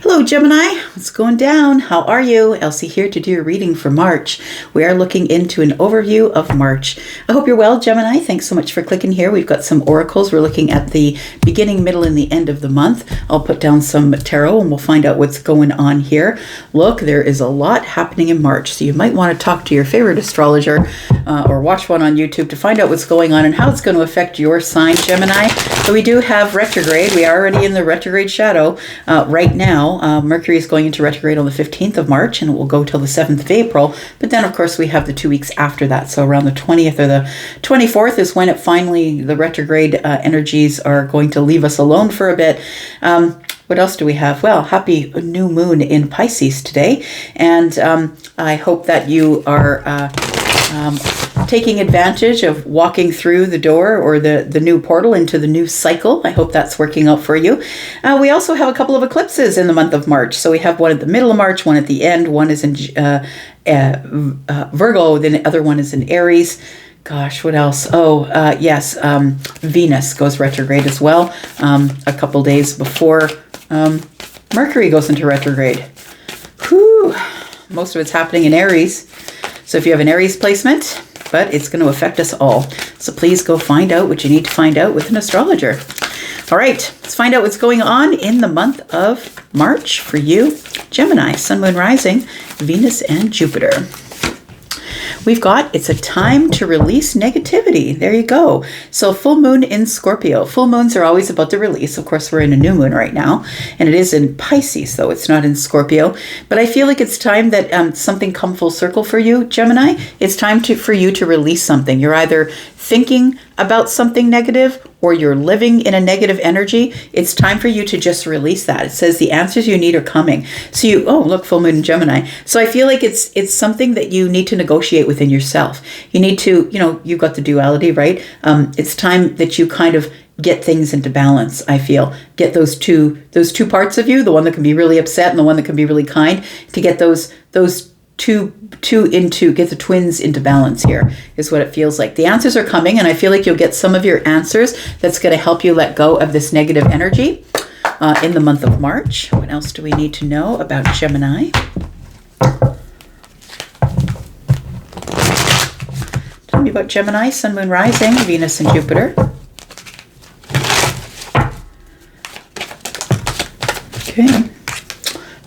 Hello, Gemini. What's going down? How are you? Elsie here to do your reading for March. We are looking into an overview of March. I hope you're well, Gemini. Thanks so much for clicking here. We've got some oracles. We're looking at the beginning, middle, and the end of the month. I'll put down some tarot and we'll find out what's going on here. Look, there is a lot happening in March, so you might want to talk to your favorite astrologer or watch one on YouTube to find out what's going on and how it's going to affect your sign, Gemini. So we do have retrograde. We are already in the retrograde shadow right now. Mercury is going into retrograde on the 15th of March and it will go till the 7th of April. But then, of course, we have the 2 weeks after that. So around the 20th or the 24th is when the retrograde energies are going to leave us alone for a bit. What else do we have? Well, happy new moon in Pisces today. And I hope that you are taking advantage of walking through the door or the new portal into the new cycle. I hope that's working out for you. We also have a couple of eclipses in the month of March. So we have one at the middle of March, one at the end, one is in Virgo, then the other one is in Aries. Gosh, what else? Yes, Venus goes retrograde as well a couple days before Mercury goes into retrograde. Whew. Most of it's happening in Aries. So if you have an Aries placement, but it's going to affect us all. So please go find out what you need to find out with an astrologer. All right, let's find out what's going on in the month of March for you, Gemini, Sun, Moon, Rising, Venus, and Jupiter. We've got, it's a time to release negativity. There you go. So full moon in Scorpio. Full moons are always about the release. Of course, we're in a new moon right now, and it is in Pisces, though it's not in Scorpio. But I feel like it's time that something come full circle for you, Gemini. It's time for you to release something. You're either thinking about something negative or you're living in a negative energy. It's time for you to just release that. It says the answers you need are coming. So look, full moon in Gemini. So I feel like it's something that you need to negotiate within yourself. You need to, you've got the duality, right? It's time that you kind of get things into balance, I feel. Get those two parts of you, the one that can be really upset and the one that can be really kind, to get those get the twins into balance here is what it feels like. The answers are coming, and I feel like you'll get some of your answers that's going to help you let go of this negative energy in the month of March. What else do we need to know about Gemini? Tell me about Gemini, Sun, Moon, Rising, Venus, and Jupiter. Okay.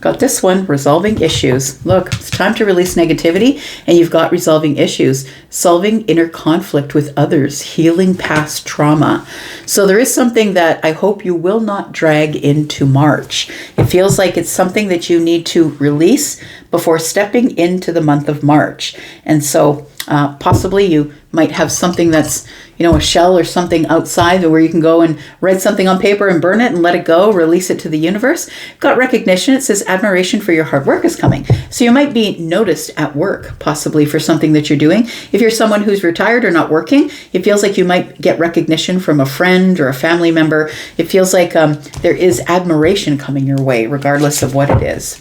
Got this one, resolving issues. Look, it's time to release negativity, and you've got resolving issues, solving inner conflict with others, healing past trauma. So there is something that I hope you will not drag into March. It feels like it's something that you need to release before stepping into the month of March. And so possibly you might have something that's, a shell or something outside where you can go and write something on paper and burn it and let it go, release it to the universe. Got recognition. It says admiration for your hard work is coming. So you might be noticed at work, possibly for something that you're doing. If you're someone who's retired or not working, it feels like you might get recognition from a friend or a family member. It feels like there is admiration coming your way, regardless of what it is.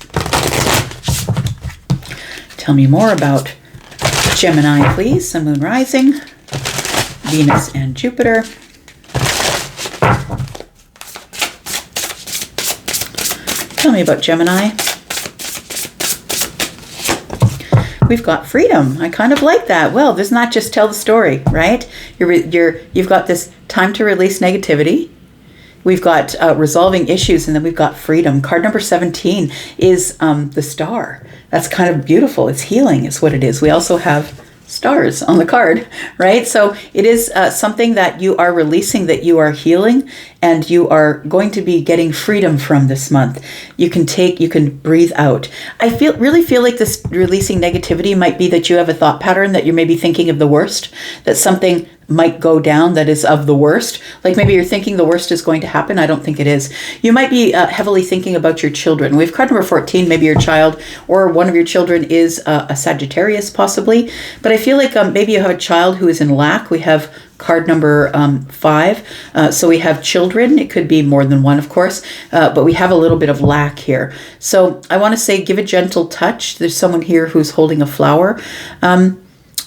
Tell me more about Gemini, please. Sun, Moon, Rising, Venus, and Jupiter. Tell me about Gemini. We've got freedom. I kind of like that. Well, there's not just tell the story, right? You've got this time to release negativity. We've got resolving issues, and then we've got freedom. Card number 17 is the star. That's kind of beautiful. It's healing is what it is. We also have stars on the card, right? So it is something that you are releasing, that you are healing, and you are going to be getting freedom from this month. You can breathe out. I really feel like this releasing negativity might be that you have a thought pattern that you're maybe thinking of the worst, that something might go down that is of the worst. Like maybe you're thinking the worst is going to happen. I don't think it is. You might be heavily thinking about your children. We have card number 14. Maybe your child or one of your children is a Sagittarius possibly. But I feel like maybe you have a child who is in lack. We have card number 5. So we have children. It could be more than one, of course. But we have a little bit of lack here. So I want to say give a gentle touch. There's someone here who's holding a flower.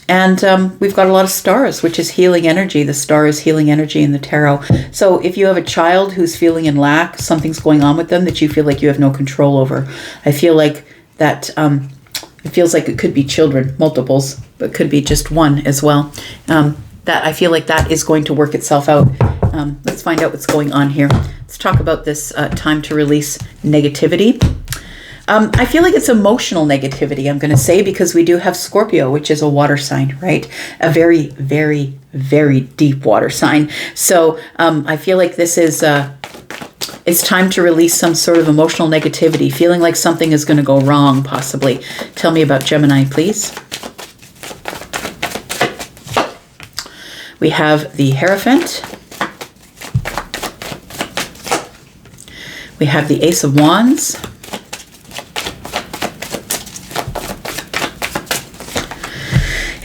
And we've got a lot of stars, which is healing energy. The star is healing energy in the tarot. So if you have a child who's feeling in lack, something's going on with them that you feel like you have no control over. I feel like that it feels like it could be children, multiples, but could be just one as well. That I feel like that is going to work itself out. Let's find out what's going on here. Let's talk about this time to release negativity. I feel like it's emotional negativity, I'm going to say, because we do have Scorpio, which is a water sign, right? A very, very, very deep water sign. So I feel like this is, it's time to release some sort of emotional negativity, feeling like something is going to go wrong, possibly. Tell me about Gemini, please. We have the Hierophant. We have the Ace of Wands.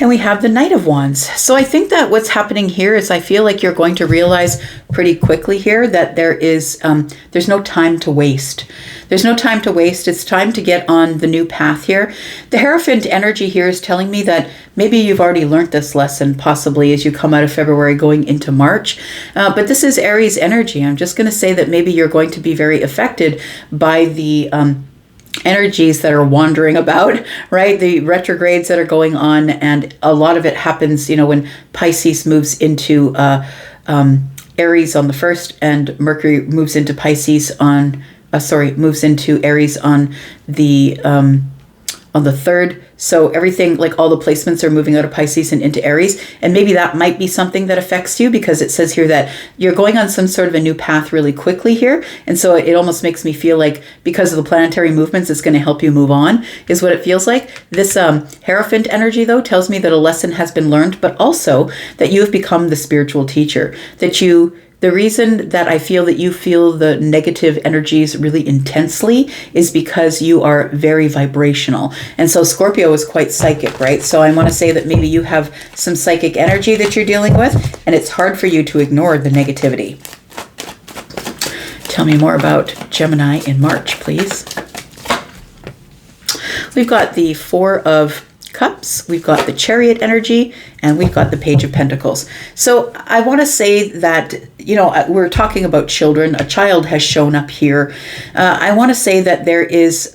And we have the Knight of Wands. So I think that what's happening here is I feel like you're going to realize pretty quickly here that there is, there's no time to waste. There's no time to waste. It's time to get on the new path here. The Hierophant energy here is telling me that maybe you've already learned this lesson, possibly as you come out of February going into March. But this is Aries energy. I'm just going to say that maybe you're going to be very affected by the energies that are wandering about, right? The retrogrades that are going on, and a lot of it happens, you know, when Pisces moves into Aries on the 1st, and Mercury moves into Pisces on, moves into Aries on the 3rd. So everything, like all the placements are moving out of Pisces and into Aries. And maybe that might be something that affects you, because it says here that you're going on some sort of a new path really quickly here. And so it almost makes me feel like because of the planetary movements, it's going to help you move on, is what it feels like. This Hierophant energy, though, tells me that a lesson has been learned, but also that you have become the spiritual teacher, that the reason that I feel that you feel the negative energies really intensely is because you are very vibrational. And so Scorpio is quite psychic, right? So I want to say that maybe you have some psychic energy that you're dealing with, and it's hard for you to ignore the negativity. Tell me more about Gemini in March, please. We've got the Four of Cups, we've got the Chariot energy, and we've got the Page of Pentacles. So I want to say that, you know, we're talking about children. A child has shown up here. I want to say that there is,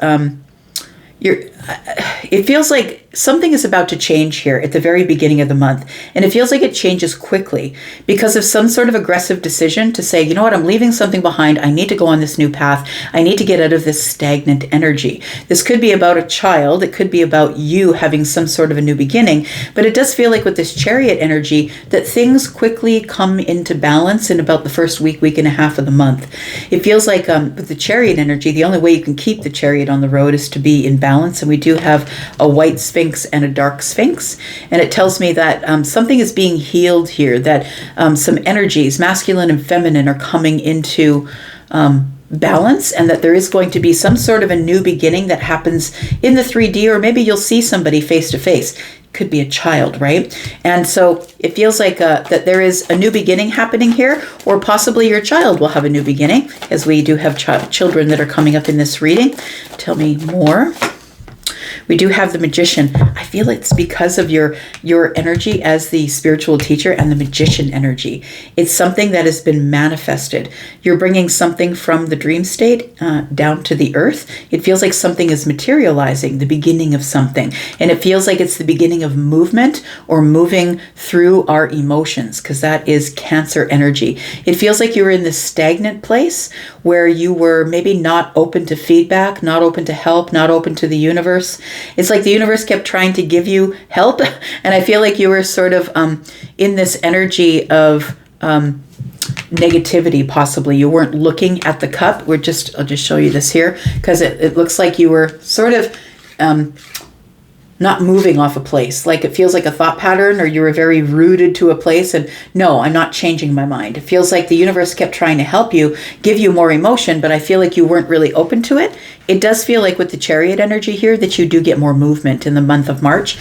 it feels like something is about to change here at the very beginning of the month. And it feels like it changes quickly because of some sort of aggressive decision to say, you know what, I'm leaving something behind. I need to go on this new path. I need to get out of this stagnant energy. This could be about a child. It could be about you having some sort of a new beginning. But it does feel like with this Chariot energy that things quickly come into balance in about the first week and a half of the month. It feels like with the Chariot energy, the only way you can keep the Chariot on the road is to be in balance. And we do have a white Sphinx and a dark Sphinx. And it tells me that something is being healed here, that some energies, masculine and feminine, are coming into balance, and that there is going to be some sort of a new beginning that happens in the 3D, or maybe you'll see somebody face to face. Could be a child, right? And so it feels like that there is a new beginning happening here, or possibly your child will have a new beginning, as we do have children that are coming up in this reading. Tell me more. We do have the Magician. I feel it's because of your energy as the spiritual teacher and the Magician energy. It's something that has been manifested. You're bringing something from the dream state down to the earth. It feels like something is materializing, the beginning of something. And it feels like it's the beginning of movement or moving through our emotions, because that is Cancer energy. It feels like you were in this stagnant place where you were maybe not open to feedback, not open to help, not open to the universe. It's like the universe kept trying to give you help. And I feel like you were sort of in this energy of negativity, possibly. You weren't looking at the cup. I'll just show you this here, because it looks like you were sort of not moving off a place. Like it feels like a thought pattern, or you were very rooted to a place and no, I'm not changing my mind. It feels like the universe kept trying to help you, give you more emotion, but I feel like you weren't really open to it. It does feel like with the Chariot energy here that you do get more movement in the month of March,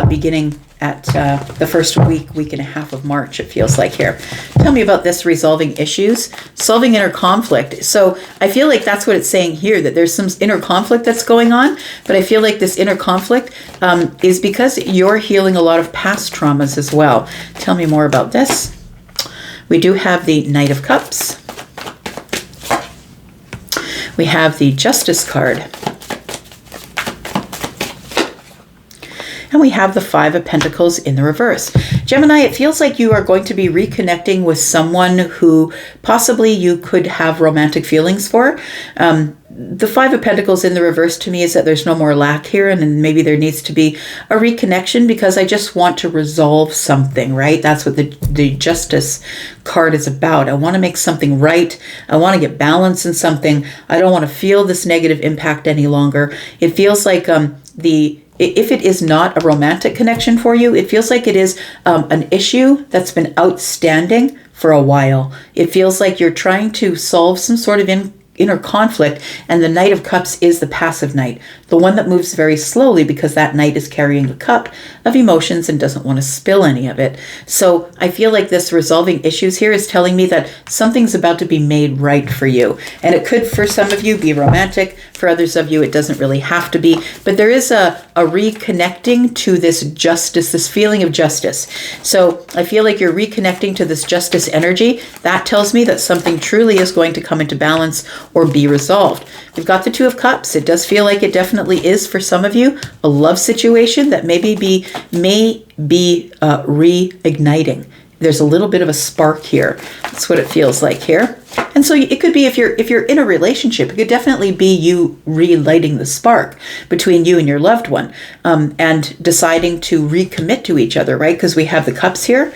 beginning at the first week and a half of March, it feels like here. Tell me about this: resolving issues, solving inner conflict. So I feel like that's what it's saying here, that there's some inner conflict that's going on, but I feel like this inner conflict is because you're healing a lot of past traumas as well. Tell me more about this. We do have the Knight of Cups. We have the Justice card. And we have the Five of Pentacles in the reverse. Gemini, it feels like you are going to be reconnecting with someone who possibly you could have romantic feelings for. The Five of Pentacles in the reverse to me is that there's no more lack here, and then maybe there needs to be a reconnection because I just want to resolve something, right? That's what the Justice card is about. I want to make something right. I want to get balance in something. I don't want to feel this negative impact any longer. It feels like if it is not a romantic connection for you, it feels like it is an issue that's been outstanding for a while. It feels like you're trying to solve some sort of inner conflict, and the Knight of Cups is the passive knight, the one that moves very slowly because that knight is carrying a cup of emotions and doesn't want to spill any of it. So I feel like this resolving issues here is telling me that something's about to be made right for you. And it could, for some of you, be romantic. For others of you, it doesn't really have to be. But there is a reconnecting to this justice, this feeling of justice. So I feel like you're reconnecting to this justice energy. That tells me that something truly is going to come into balance or be resolved. We've got the Two of Cups. It does feel like it definitely is, for some of you, a love situation that may be reigniting. There's a little bit of a spark here. That's what it feels like here. And so it could be, if you're in a relationship, it could definitely be you relighting the spark between you and your loved one, and deciding to recommit to each other, right? Because we have the cups here,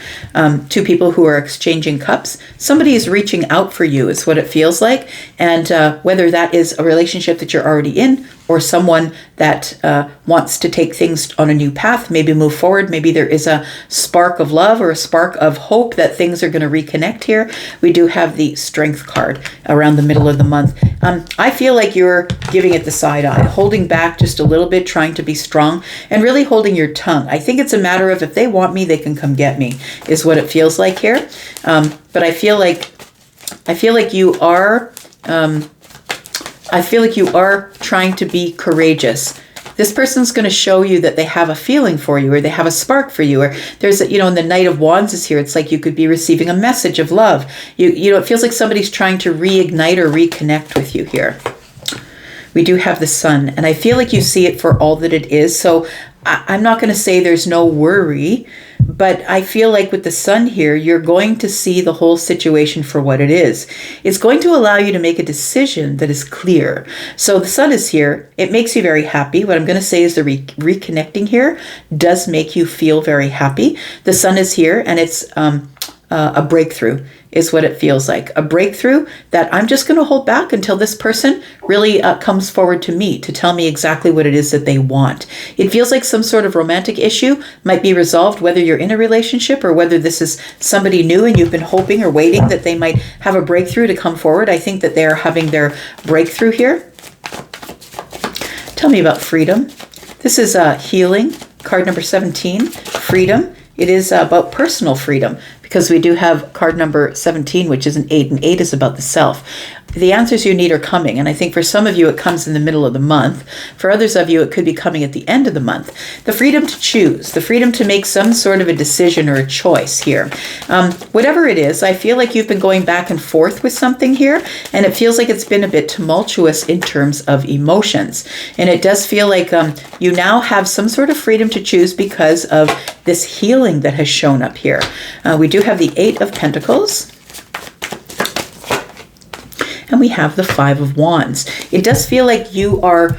two people who are exchanging cups. Somebody is reaching out for you is what it feels like. And whether that is a relationship that you're already in, or someone that wants to take things on a new path, maybe move forward. Maybe there is a spark of love or a spark of hope that things are going to reconnect here. We do have the Strength card around the middle of the month. I feel like you're giving it the side eye, holding back just a little bit, trying to be strong, and really holding your tongue. I think it's a matter of, if they want me, they can come get me, is what it feels like here. But I feel like you are... I feel like you are trying to be courageous. This person's going to show you that they have a feeling for you, or they have a spark for you, or there's and the Knight of Wands is here. It's like you could be receiving a message of love. It feels like somebody's trying to reignite or reconnect with you here. We do have the Sun, and I feel like you see it for all that it is. So I'm not going to say there's no worry, but I feel like with the Sun here, you're going to see the whole situation for what it is. It's going to allow you to make a decision that is clear. So the Sun is here. It makes you very happy. What I'm going to say is the reconnecting here does make you feel very happy. The Sun is here, and it's a breakthrough is what it feels like. A breakthrough that I'm just going to hold back until this person really comes forward to me to tell me exactly what it is that they want. It feels like some sort of romantic issue might be resolved, whether you're in a relationship or whether this is somebody new and you've been hoping or waiting that they might have a breakthrough to come forward. I think that they're having their breakthrough here. Tell me about freedom. This is healing, card number 17, freedom. It is about personal freedom, because we do have card number 17, which is an 8, and 8 is about the self. The answers you need are coming, and I think for some of you it comes in the middle of the month. For others of you it could be coming at the end of the month. The freedom to choose, the freedom to make some sort of a decision or a choice here. Whatever it is, I feel like you've been going back and forth with something here, and it feels like it's been a bit tumultuous in terms of emotions. And it does feel like you now have some sort of freedom to choose because of this healing that has shown up here. We do have the 8 of Pentacles. And we have the 5 of Wands. It does feel like you are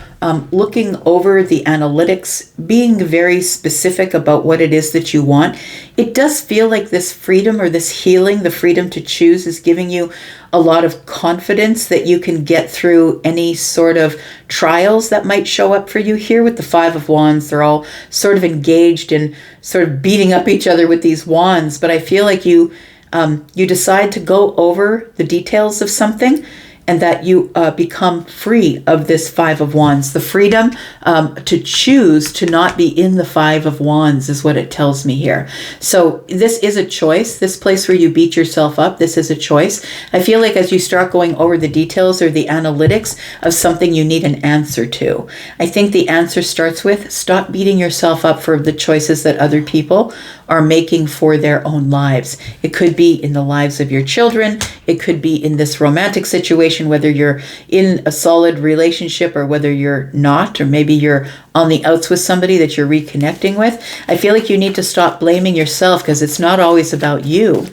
looking over the analytics, being very specific about what it is that you want. It does feel like this freedom or this healing, the freedom to choose, is giving you a lot of confidence that you can get through any sort of trials that might show up for you here with the 5 of Wands. They're all sort of engaged in sort of beating up each other with these wands. But I feel like you decide to go over the details of something, and that you become free of this Five of Wands. The freedom to choose to not be in the Five of Wands is what it tells me here. So this is a choice. This place where you beat yourself up, this is a choice. I feel like as you start going over the details or the analytics of something you need an answer to, I think the answer starts with stop beating yourself up for the choices that other people are making for their own lives. It could be in the lives of your children. It could be in this romantic situation, whether you're in a solid relationship or whether you're not, or maybe you're on the outs with somebody that you're reconnecting with. I feel like you need to stop blaming yourself because it's not always about you.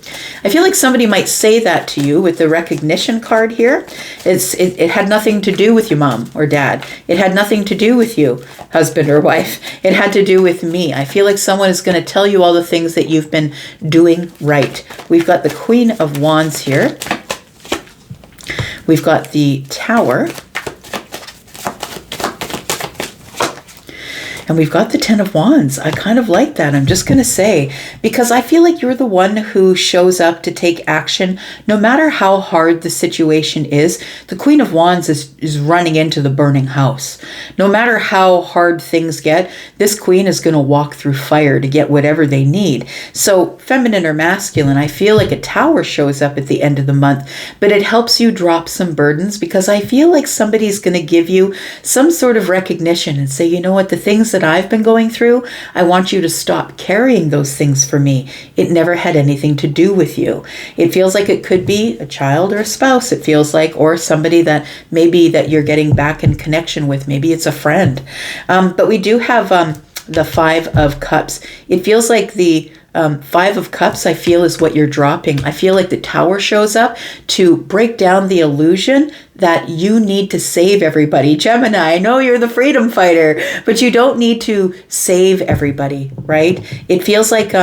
I feel like somebody might say that to you with the recognition card here. It had nothing to do with your mom or dad. It had nothing to do with you, husband or wife. It had to do with me. I feel like someone is going to tell you all the things that you've been doing right. We've got the Queen of Wands here. We've got the Tower. And we've got the Ten of Wands. I kind of like that, I'm just going to say, because I feel like you're the one who shows up to take action no matter how hard the situation is. The Queen of Wands is running into the burning house. No matter how hard things get, this queen is going to walk through fire to get whatever they need. So feminine or masculine, I feel like a Tower shows up at the end of the month, but it helps you drop some burdens because I feel like somebody's going to give you some sort of recognition and say, you know what, the things that I've been going through, I want you to stop carrying those things for me. It never had anything to do with you. It feels like it could be a child or a spouse, it feels like, or somebody that maybe that you're getting back in connection with. Maybe it's a friend. But we do have the Five of Cups. It feels like the Five of Cups, I feel, is what you're dropping. I feel like the Tower shows up to break down the illusion that you need to save everybody. Gemini, I know you're the freedom fighter, but you don't need to save everybody, right? It feels like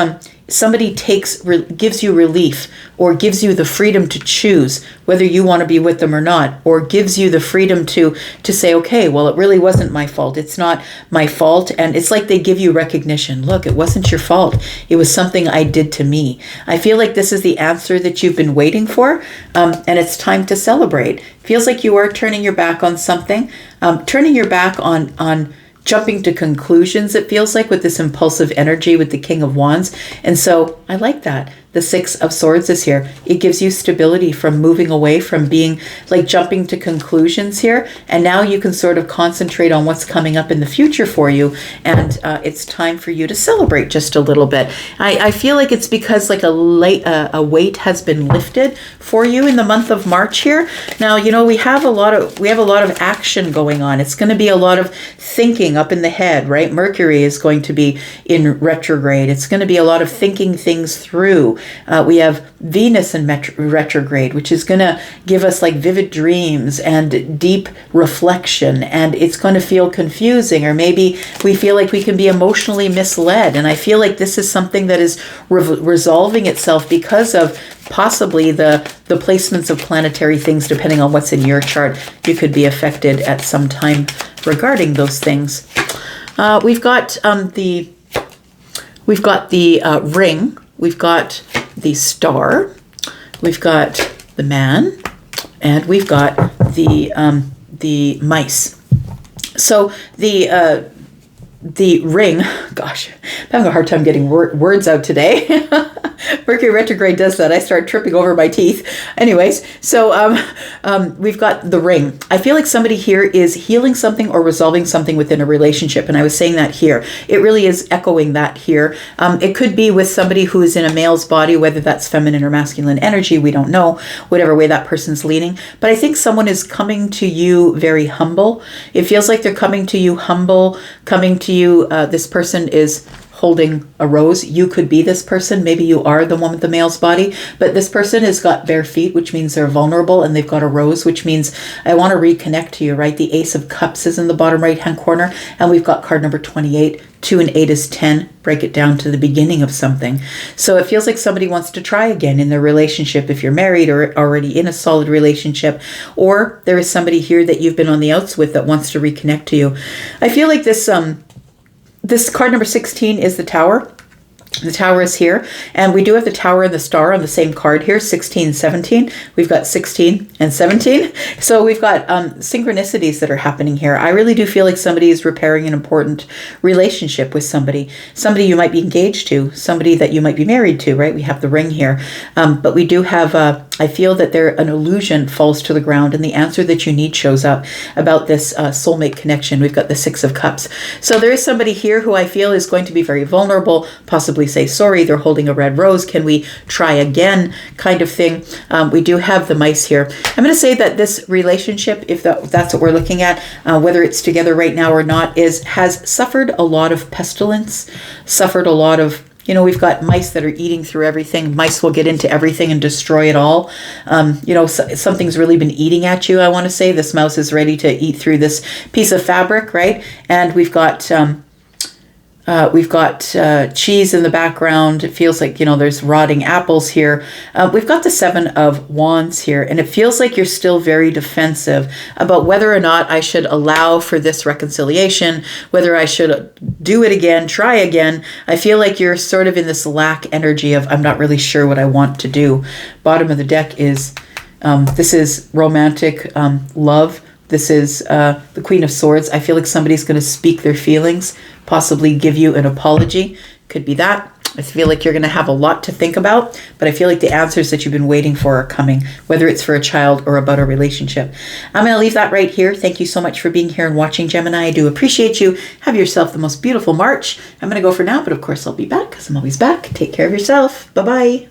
somebody gives you relief or gives you the freedom to choose whether you want to be with them or not, or gives you the freedom to say, okay, well, it really wasn't my fault. It's not my fault. And it's like they give you recognition. Look, it wasn't your fault. It was something I did to me. I feel like this is the answer that you've been waiting for, and it's time to celebrate. Feels like you are turning your back on something, turning your back on jumping to conclusions, it feels like, with this impulsive energy with the King of Wands. And so I like that. The Six of Swords is here. It gives you stability from moving away from being like jumping to conclusions here. And now you can sort of concentrate on what's coming up in the future for you. And it's time for you to celebrate just a little bit. I feel like it's because like a weight has been lifted for you in the month of March here. Now, you know, we have a lot of action going on. It's going to be a lot of thinking up in the head, right? Mercury is going to be in retrograde. It's going to be a lot of thinking things through. We have Venus in retrograde, which is going to give us like vivid dreams and deep reflection, and it's going to feel confusing, or maybe we feel like we can be emotionally misled. And I feel like this is something that is resolving itself because of possibly the placements of planetary things, depending on what's in your chart. You could be affected at some time regarding those things. We've got the ring. We've got the Star, we've got the Man, and we've got the mice. So the ring, gosh, I'm having a hard time getting words out today. Mercury retrograde does that. I start tripping over my teeth. Anyways, so we've got the ring. I feel like somebody here is healing something or resolving something within a relationship. And I was saying that here. It really is echoing that here. It could be with somebody who is in a male's body, whether that's feminine or masculine energy. We don't know, whatever way that person's leaning. But I think someone is coming to you very humble. It feels like they're coming to you humble, coming to you. This person is holding a rose. You could be this person. Maybe you are the one with the male's body, but this person has got bare feet, which means they're vulnerable, and they've got a rose, which means I want to reconnect to you, right? The Ace of Cups is in the bottom right-hand corner, and we've got card number 28. 2 and 8 is 10. Break it down to the beginning of something. So it feels like somebody wants to try again in their relationship if you're married or already in a solid relationship, or there is somebody here that you've been on the outs with that wants to reconnect to you. I feel like this card number 16 is the Tower. The Tower is here, and we do have the Tower and the Star on the same card here, 16, 17. We've got 16 and 17. So we've got synchronicities that are happening here. I really do feel like somebody is repairing an important relationship with somebody you might be engaged to, somebody that you might be married to, right? We have the ring here. But we do have, I feel that an illusion falls to the ground, and the answer that you need shows up about this soulmate connection. We've got the Six of Cups. So there is somebody here who I feel is going to be very vulnerable, possibly say sorry. They're holding a red rose. Can we try again, kind of thing. We do have the mice here. I'm going to say that this relationship, if that's what we're looking at, whether it's together right now or not, has suffered a lot of pestilence, suffered a lot of, we've got mice that are eating through everything. Mice will get into everything and destroy it all. Something's really been eating at you, I want to say. This mouse is ready to eat through this piece of fabric, right? And we've got cheese in the background. It feels like, there's rotting apples here. We've got the Seven of Wands here, and it feels like you're still very defensive about whether or not I should allow for this reconciliation, whether I should do it again, try again. I feel like you're sort of in this lack energy of, I'm not really sure what I want to do. Bottom of the deck is, this is romantic love. This is the Queen of Swords. I feel like somebody's going to speak their feelings, possibly give you an apology. Could be that. I feel like you're going to have a lot to think about, but I feel like the answers that you've been waiting for are coming, whether it's for a child or about a relationship. I'm going to leave that right here. Thank you so much for being here and watching, Gemini. I do appreciate you. Have yourself the most beautiful March. I'm going to go for now, but of course I'll be back because I'm always back. Take care of yourself. Bye-bye.